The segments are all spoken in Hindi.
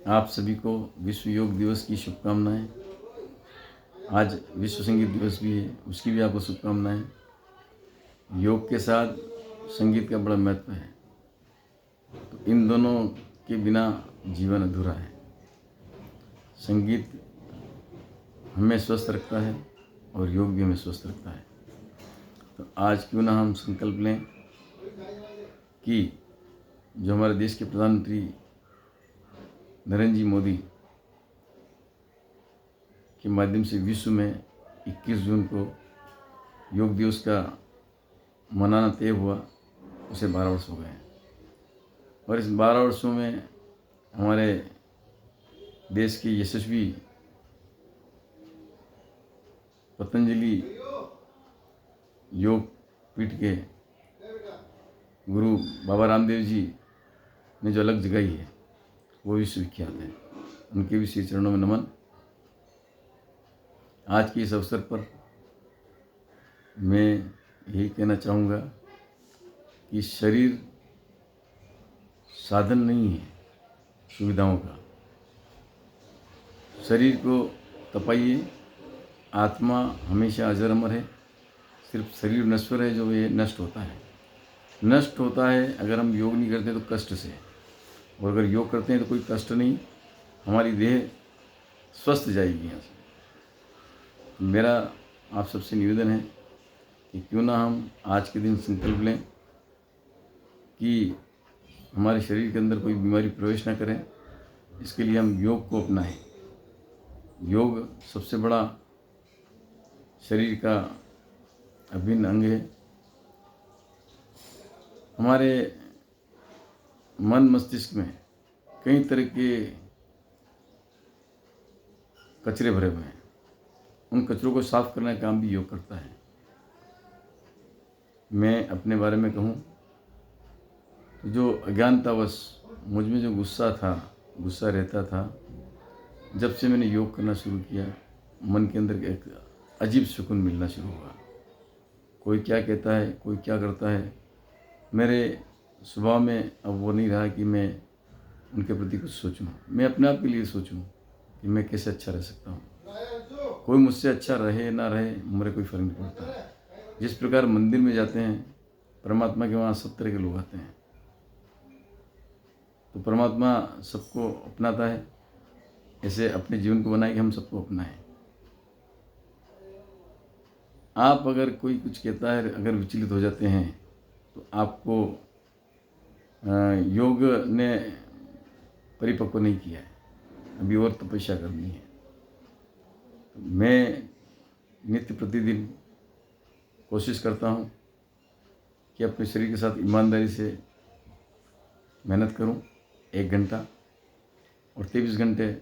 आप सभी को विश्व योग दिवस की शुभकामनाएं। आज विश्व संगीत दिवस भी है, उसकी भी आपको शुभकामनाएं। योग के साथ संगीत का बड़ा महत्व है, तो इन दोनों के बिना जीवन अधूरा है। संगीत हमें स्वस्थ रखता है और योग भी हमें स्वस्थ रखता है। तो आज क्यों ना हम संकल्प लें कि जो हमारे देश के प्रधानमंत्री नरेंद्र जी मोदी के माध्यम से विश्व में 21 जून को योग दिवस का मनाना तय हुआ, उसे 12 वर्ष हो गए हैं। और इस 12 वर्षों में हमारे देश के यशस्वी पतंजलि योग पीठ के गुरु बाबा रामदेव जी ने जो अलग जगाई है वो विश्वविख्यात है। उनके भी श्री चरणों में नमन। आज के इस अवसर पर मैं यही कहना चाहूँगा कि शरीर साधन नहीं है सुविधाओं का। शरीर को तपाइए, आत्मा हमेशा अजर अमर है। सिर्फ शरीर नश्वर है, जो ये नष्ट होता है। नष्ट होता है अगर हम योग नहीं करते तो कष्ट से, और अगर योग करते हैं तो कोई कष्ट नहीं, हमारी देह स्वस्थ जाएगी यहाँ से। मेरा आप सबसे निवेदन है कि क्यों ना हम आज के दिन संकल्प लें कि हमारे शरीर के अंदर कोई बीमारी प्रवेश ना करें। इसके लिए हम योग को अपनाएं। योग सबसे बड़ा शरीर का अभिन्न अंग है। हमारे मन मस्तिष्क में कई तरह के कचरे भरे हुए हैं। उन कचरों को साफ करने का काम भी योग करता है। मैं अपने बारे में कहूँ तो जो अज्ञानतावश मुझ में जो गुस्सा रहता था, जब से मैंने योग करना शुरू किया, मन के अंदर एक अजीब सुकून मिलना शुरू हुआ। कोई क्या कहता है, कोई क्या करता है, मेरे स्वभाव में अब वो नहीं रहा कि मैं उनके प्रति कुछ सोचूं। मैं अपने आप के लिए सोचूं कि मैं कैसे अच्छा रह सकता हूं। कोई मुझसे अच्छा रहे ना रहे, मुझे कोई फर्क नहीं पड़ता। जिस प्रकार मंदिर में जाते हैं परमात्मा के, वहाँ सब तरह के लोग आते हैं, तो परमात्मा सबको अपनाता है। ऐसे अपने जीवन को बनाए कि हम सबको अपनाएं। आप अगर कोई कुछ कहता है, अगर विचलित हो जाते हैं, तो आपको योग ने परिपक्व नहीं किया है, अभी और तपस्या करनी है। तो मैं नित्य प्रतिदिन कोशिश करता हूँ कि अपने शरीर के साथ ईमानदारी से मेहनत करूँ 1 घंटा, और 23 घंटे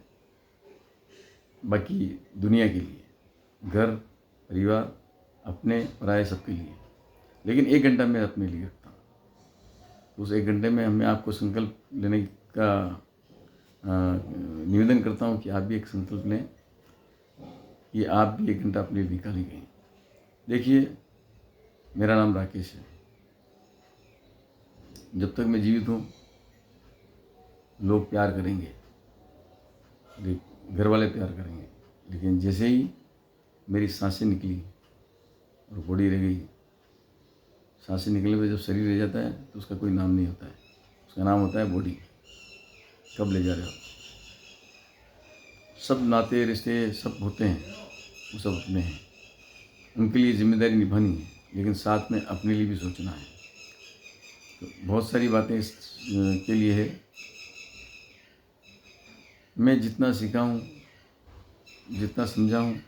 बाकी दुनिया के लिए, घर परिवार अपने पराये सबके लिए, लेकिन 1 घंटा मैं अपने लिए रखता हूँ। उस 1 घंटे में मैं आपको संकल्प लेने का निवेदन करता हूँ कि आप भी एक संकल्प लें कि आप भी 1 घंटा अपने लिए निकालेंगे। देखिए, मेरा नाम राकेश है। जब तक मैं जीवित हूँ लोग प्यार करेंगे, घर वाले प्यार करेंगे, लेकिन जैसे ही मेरी सांसें निकली और बॉडी रह गई, सांसें निकलने पर जब शरीर रह जाता है तो उसका कोई नाम नहीं होता है, उसका नाम होता है बॉडी। कब ले जा रहे हो? सब नाते रिश्ते सब होते हैं, वो सब अपने हैं, उनके लिए जिम्मेदारी निभानी है, लेकिन साथ में अपने लिए भी सोचना है। तो बहुत सारी बातें इस के लिए है। मैं जितना सीखा हूँ, जितना समझा हूँ,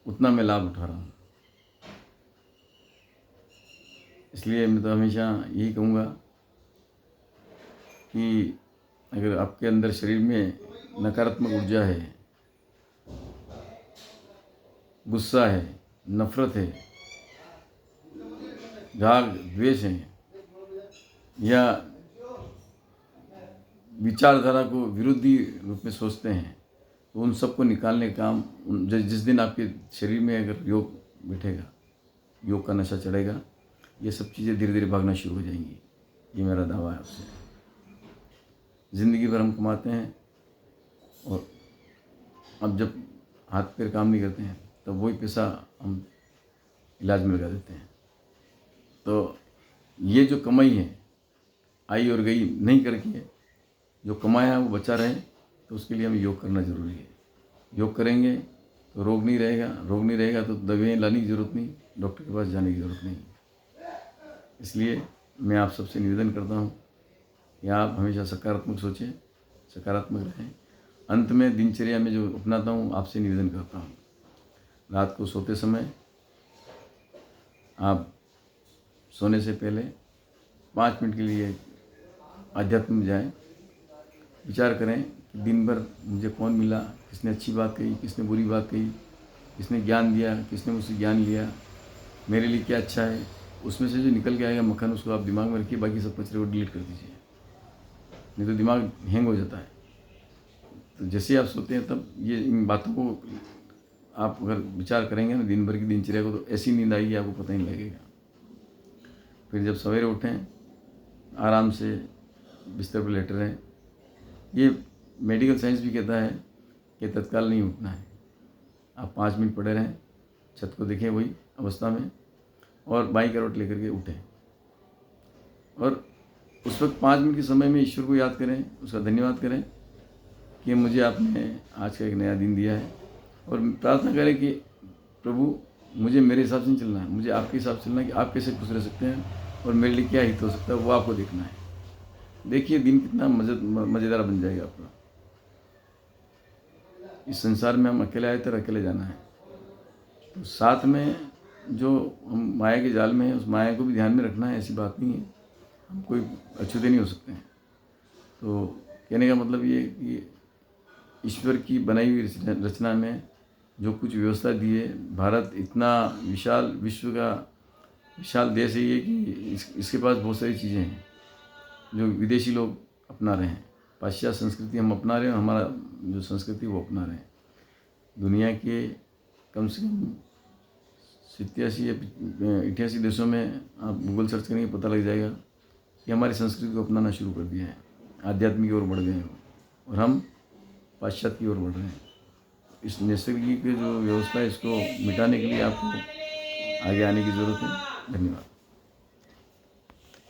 उतना मैं लाभ उठा रहा हूँ। इसलिए मैं तो हमेशा यही कहूँगा कि अगर आपके अंदर शरीर में नकारात्मक ऊर्जा है, गुस्सा है, नफरत है, राग द्वेष है, या विचारधारा को विरोधी रूप में सोचते हैं, तो उन सबको निकालने का काम जिस दिन आपके शरीर में अगर योग बैठेगा, योग का नशा चढ़ेगा, ये सब चीज़ें धीरे धीरे भागना शुरू हो जाएंगी। ये मेरा दावा है आपसे। ज़िंदगी भर हम कमाते हैं और अब जब हाथ पैर काम नहीं करते हैं तब वही पैसा हम इलाज में लगा देते हैं। तो ये जो कमाई है आई और गई नहीं करके जो कमाया वो बचा रहे, तो उसके लिए हमें योग करना ज़रूरी है। योग करेंगे तो रोग नहीं रहेगा, रोग नहीं रहेगा तो दवाएं लाने की ज़रूरत नहीं, डॉक्टर के पास जाने की ज़रूरत नहीं। इसलिए मैं आप सबसे निवेदन करता हूँ कि आप हमेशा सकारात्मक सोचें, सकारात्मक रहें। अंत में दिनचर्या में जो अपनाता हूँ आपसे निवेदन करता हूँ, रात को सोते समय आप सोने से पहले 5 मिनट के लिए आध्यात्म में जाएं, विचार करें कि दिन भर मुझे कौन मिला, किसने अच्छी बात कही, किसने बुरी बात कही, किसने ज्ञान दिया, किसने मुझसे ज्ञान लिया, मेरे लिए क्या अच्छा है। उसमें से जो निकल के आएगा मक्खन उसको आप दिमाग में रखिए, बाकी सब कचरे को डिलीट कर दीजिए, नहीं तो दिमाग हैंग हो जाता है। तो जैसे आप सोते हैं तब ये इन बातों को आप अगर विचार करेंगे ना दिन भर की दिनचर्या को, तो ऐसी नींद आएगी आपको पता ही नहीं लगेगा। फिर जब सवेरे उठें आराम से बिस्तर पर लेटे रहें। ये मेडिकल साइंस भी कहता है कि तत्काल नहीं उठना है, आप 5 मिनट पड़े रहें, छत को देखें वही अवस्था में और बाईं करवट लेकर के उठें और उस वक्त 5 मिनट के समय में ईश्वर को याद करें, उसका धन्यवाद करें कि मुझे आपने आज का एक नया दिन दिया है, और प्रार्थना करें कि प्रभु मुझे मेरे हिसाब से नहीं चलना है, मुझे आपके हिसाब से चलना है कि आप कैसे खुश रह सकते हैं और मेरे लिए क्या हित हो सकता है वो आपको देखना है। देखिए दिन कितना मज़ेदार बन जाएगा आपका। इस संसार में हम अकेले आए थे और अकेले जाना है, तो साथ में जो हम माया के जाल में हैं उस माया को भी ध्यान में रखना है। ऐसी बात नहीं है, हम कोई अछूते नहीं हो सकते हैं। तो कहने का मतलब ये कि ईश्वर की बनाई हुई रचना में जो कुछ व्यवस्था दी है, भारत इतना विशाल विश्व का विशाल देश है ये कि इसके पास बहुत सारी चीज़ें हैं जो विदेशी लोग अपना रहे हैं। पाश्चात्य संस्कृति हम अपना रहे हैं, हमारा जो संस्कृति वो अपना रहे हैं। दुनिया के कम से कम 87 या 88 देशों में आप गूगल सर्च करेंगे पता लग जाएगा कि हमारी संस्कृति को अपनाना शुरू कर दिया है, आध्यात्म की ओर बढ़ गए हैं और हम पाश्चात्य की ओर बढ़ रहे हैं। इस नैसर्गिक जो व्यवस्था है इसको मिटाने के लिए आपको आगे आने की ज़रूरत है। धन्यवाद।